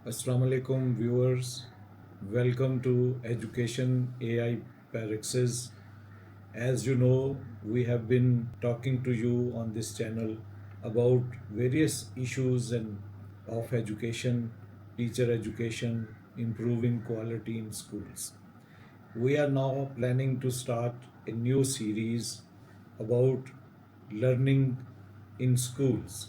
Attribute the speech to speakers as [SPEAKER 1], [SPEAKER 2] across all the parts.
[SPEAKER 1] Assalamu alaikum viewers. Welcome to Education AI Parixes. As you know, we have been talking to you on this channel about various issues and of education, teacher education, improving quality in schools. We are now planning to start a new series about learning in schools.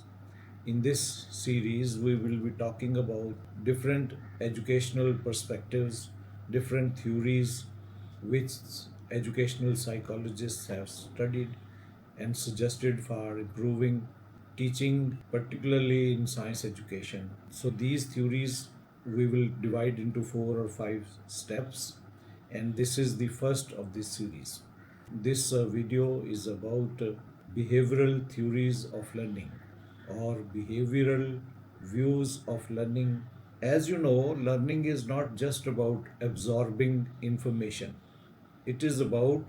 [SPEAKER 1] In this series, we will be talking about different educational perspectives, different theories which educational psychologists have studied and suggested for improving teaching, particularly in science education. So, these theories we will divide into 4 or 5 steps, and this is the first of this series. This video is about behavioral theories of learning or behavioral views of learning. As you know, learning is not just about absorbing information, it is about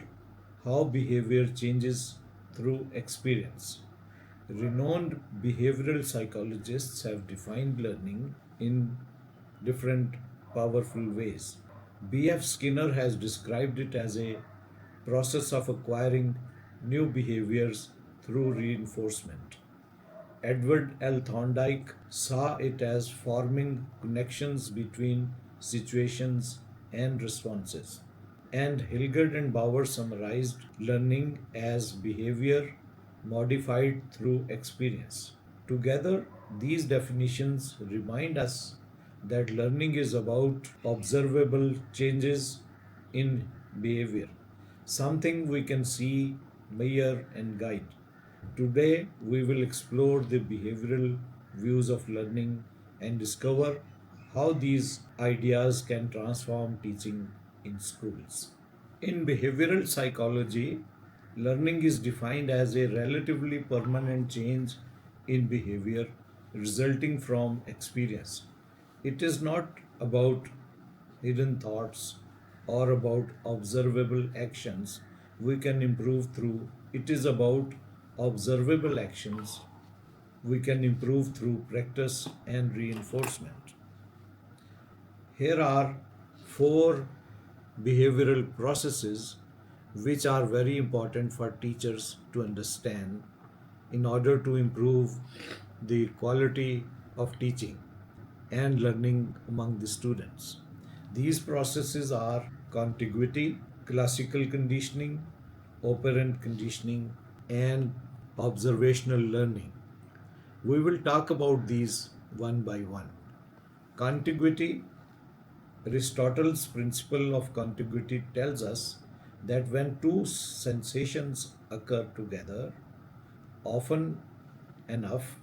[SPEAKER 1] how behavior changes through experience. Renowned behavioral psychologists have defined learning in different powerful ways. B.F. Skinner has described it as a process of acquiring new behaviors through reinforcement. Edward L. Thorndike saw it as forming connections between situations and responses. And Hilgard and Bauer summarized learning as behavior modified through experience. Together, these definitions remind us that learning is about observable changes in behavior, something we can see, measure, and guide. Today, we will explore the behavioral views of learning and discover how these ideas can transform teaching in schools. In behavioral psychology, learning is defined as a relatively permanent change in behavior resulting from experience. It is not about hidden thoughts or about observable actions we can improve through. It is about observable actions we can improve through practice and reinforcement. Here are 4 behavioral processes which are very important for teachers to understand in order to improve the quality of teaching and learning among the students. These processes are contiguity, classical conditioning, operant conditioning, and observational learning. We will talk about these one by one. Contiguity. Aristotle's principle of contiguity tells us that when two sensations occur together, often enough,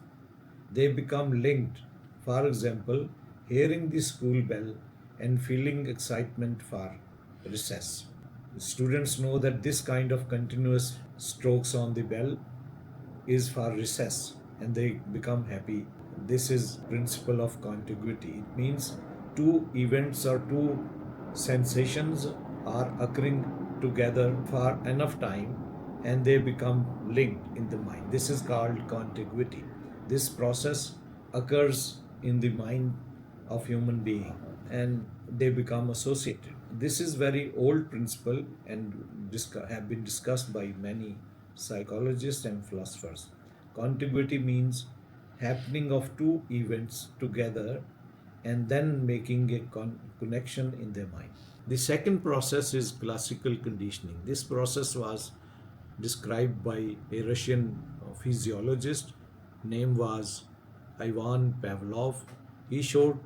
[SPEAKER 1] they become linked. For example, hearing the school bell and feeling excitement for recess. Students know that this kind of continuous strokes on the bell is for recess and they become happy. This is principle of contiguity. It means two events or two sensations are occurring together for enough time and they become linked in the mind. This is called contiguity. This process occurs in the mind of human being and they become associated. This is very old principle and have been discussed by many psychologists and philosophers. Contiguity means happening of two events together and then making a connection in their mind. The second process is classical conditioning. This process was described by a Russian physiologist. Name was Ivan Pavlov. He showed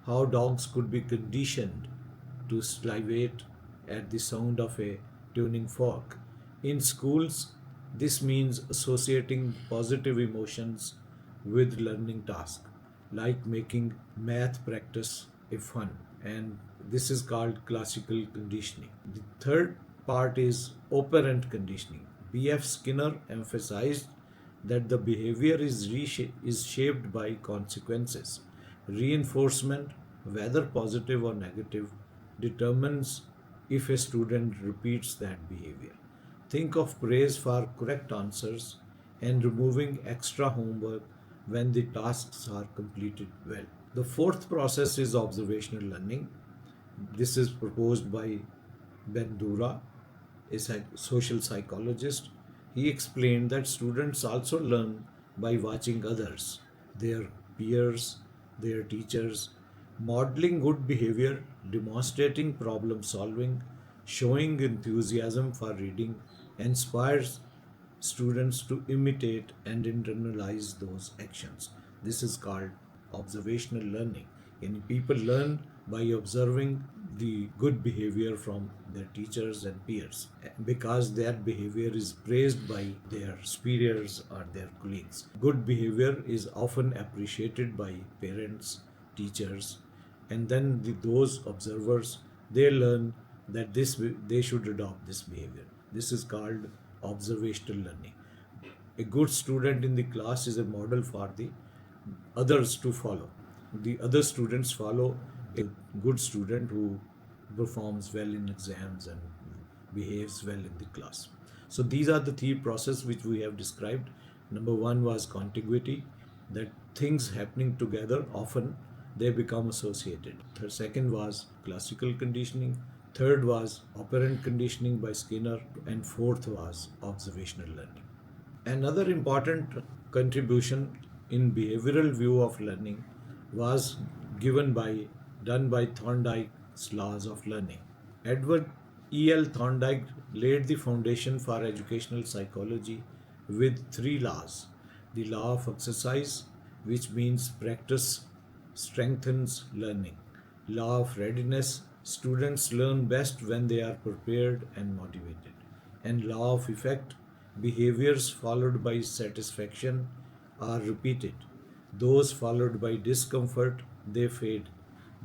[SPEAKER 1] how dogs could be conditioned to salivate at the sound of a tuning fork. In schools, this means associating positive emotions with learning tasks, like making math practice a fun, and this is called classical conditioning. The third part is operant conditioning. B.F. Skinner emphasized that the behavior is shaped by consequences. Reinforcement, whether positive or negative, determines if a student repeats that behavior. Think of praise for correct answers and removing extra homework when the tasks are completed well. The fourth process is observational learning. This is proposed by Bandura, a social psychologist. He explained that students also learn by watching others, their peers, their teachers, modeling good behavior, demonstrating problem solving, showing enthusiasm for reading, inspires students to imitate and internalize those actions. This is called observational learning. And people learn by observing the good behavior from their teachers and peers because that behavior is praised by their superiors or their colleagues. Good behavior is often appreciated by parents, teachers, and then those observers, they learn that they should adopt this behavior. This is called observational learning. A good student in the class is a model for the others to follow. The other students follow a good student who performs well in exams and behaves well in the class. So these are the three processes which we have described. Number one was contiguity, that things happening together often they become associated. The second was classical conditioning. Third was operant conditioning by Skinner, and fourth was observational learning. Another important contribution in behavioral view of learning was done by Thorndike's laws of learning. Edward E.L. Thorndike laid the foundation for educational psychology with three laws. The law of exercise, which means practice strengthens learning. Law of readiness, students learn best when they are prepared and motivated. And law of effect, behaviors followed by satisfaction are repeated. Those followed by discomfort, they fade.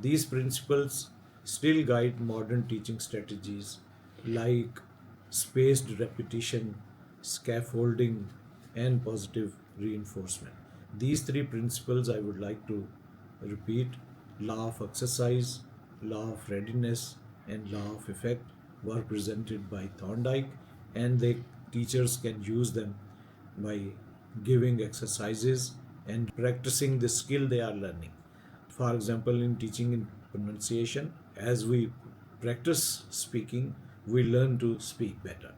[SPEAKER 1] These principles still guide modern teaching strategies like spaced repetition, scaffolding, and positive reinforcement. These three principles I would like to repeat: law of exercise, law of readiness, and law of effect were presented by Thorndike, and the teachers can use them by giving exercises and practicing the skill they are learning. For example, in teaching in pronunciation, as we practice speaking, we learn to speak better.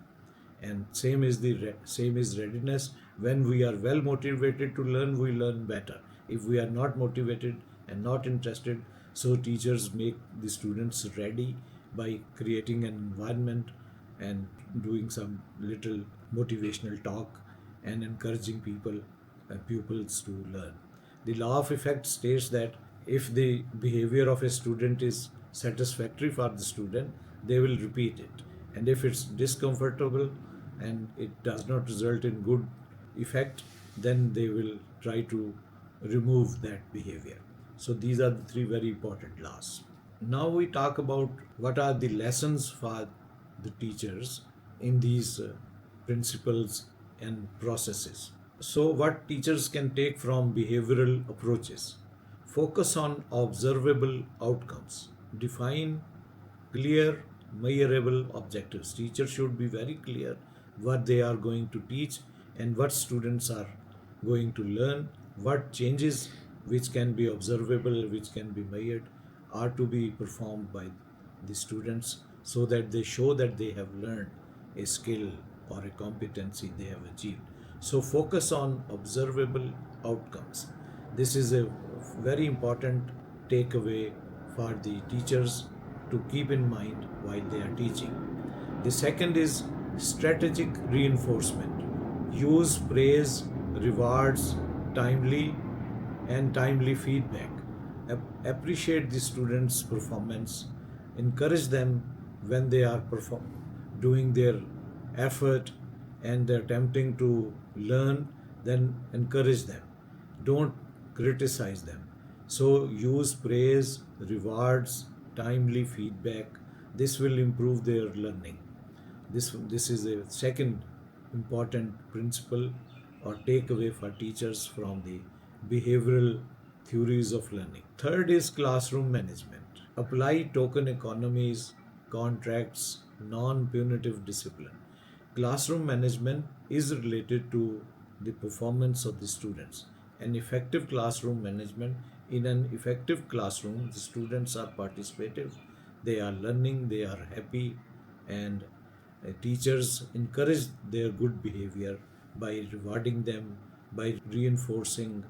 [SPEAKER 1] And same is readiness. When we are well motivated to learn, we learn better. If we are not motivated and not interested, so teachers make the students ready by creating an environment and doing some little motivational talk and encouraging pupils to learn. The law of effect states that if the behavior of a student is satisfactory for the student, they will repeat it. And if it's discomfortable and it does not result in good effect, then they will try to remove that behavior. So these are the three very important laws. Now we talk about what are the lessons for the teachers in these principles and processes. So what teachers can take from behavioral approaches: focus on observable outcomes, define clear, measurable objectives. Teachers should be very clear what they are going to teach and what students are going to learn, what changes which can be observable, which can be measured, are to be performed by the students so that they show that they have learned a skill or a competency they have achieved. So focus on observable outcomes. This is a very important takeaway for the teachers to keep in mind while they are teaching. The second is strategic reinforcement. Use praise, rewards, timely feedback. Appreciate the students' performance. Encourage them when they are doing their effort and they're attempting to learn, then encourage them. Don't criticize them. So use praise, rewards, timely feedback. This will improve their learning. This is a second important principle or takeaway for teachers from the behavioral theories of learning. Third is classroom management. Apply token economies, contracts, non-punitive discipline. Classroom management is related to the performance of the students. An effective classroom management In an effective classroom, the students are participative, they are learning, they are happy, and teachers encourage their good behavior by rewarding them, by reinforcing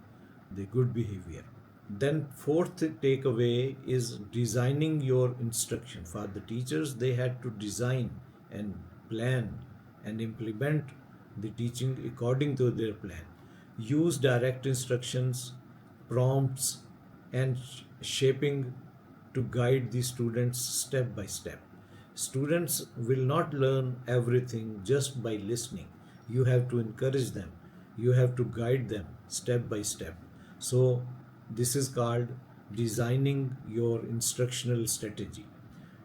[SPEAKER 1] the good behavior. Then fourth takeaway is designing your instruction. For the teachers, they had to design and plan and implement the teaching according to their plan. Use direct instructions, prompts, and shaping to guide the students step by step. Students will not learn everything just by listening. You have to encourage them, you have to guide them step by step. So, this is called designing your instructional strategy.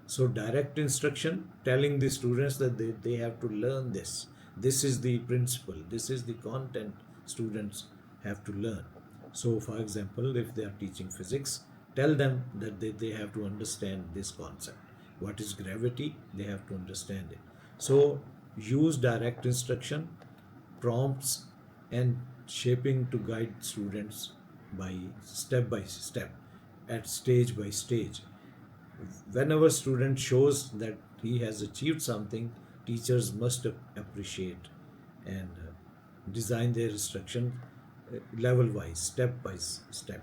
[SPEAKER 1] So, direct instruction, telling the students that they have to learn this. This is the principle, this is the content students have to learn. So, for example, if they are teaching physics, tell them that they have to understand this concept. What is gravity? They have to understand it. So, use direct instruction, prompts, and shaping to guide students by step, at stage by stage. Whenever student shows that he has achieved something, teachers must appreciate and design their instruction level wise, step by step.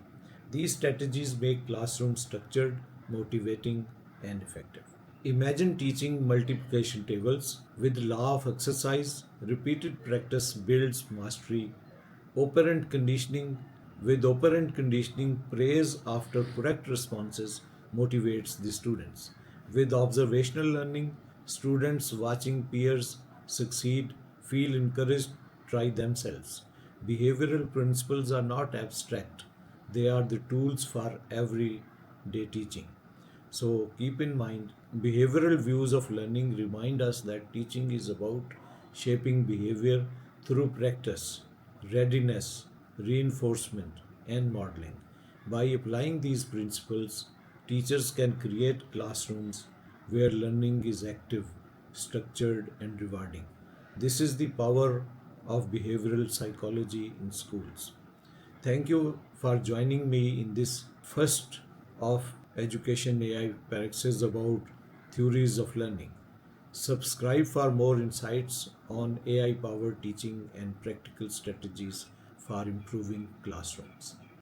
[SPEAKER 1] These strategies make classroom structured, motivating, and effective. Imagine teaching multiplication tables with law of exercise. Repeated practice builds mastery. Operant conditioning with operant conditioning, praise after correct responses motivates the students. With observational learning, students watching peers succeed feel encouraged, try themselves. Behavioral principles are not abstract, they are the tools for everyday teaching. So keep in mind, behavioral views of learning remind us that teaching is about shaping behavior through practice, readiness, reinforcement, and modeling. By applying these principles, teachers can create classrooms where learning is active, structured, and rewarding. This is the power of behavioral psychology in schools. Thank you for joining me in this first of Education AI Parixes about theories of learning. Subscribe for more insights on AI powered teaching and practical strategies for improving classrooms.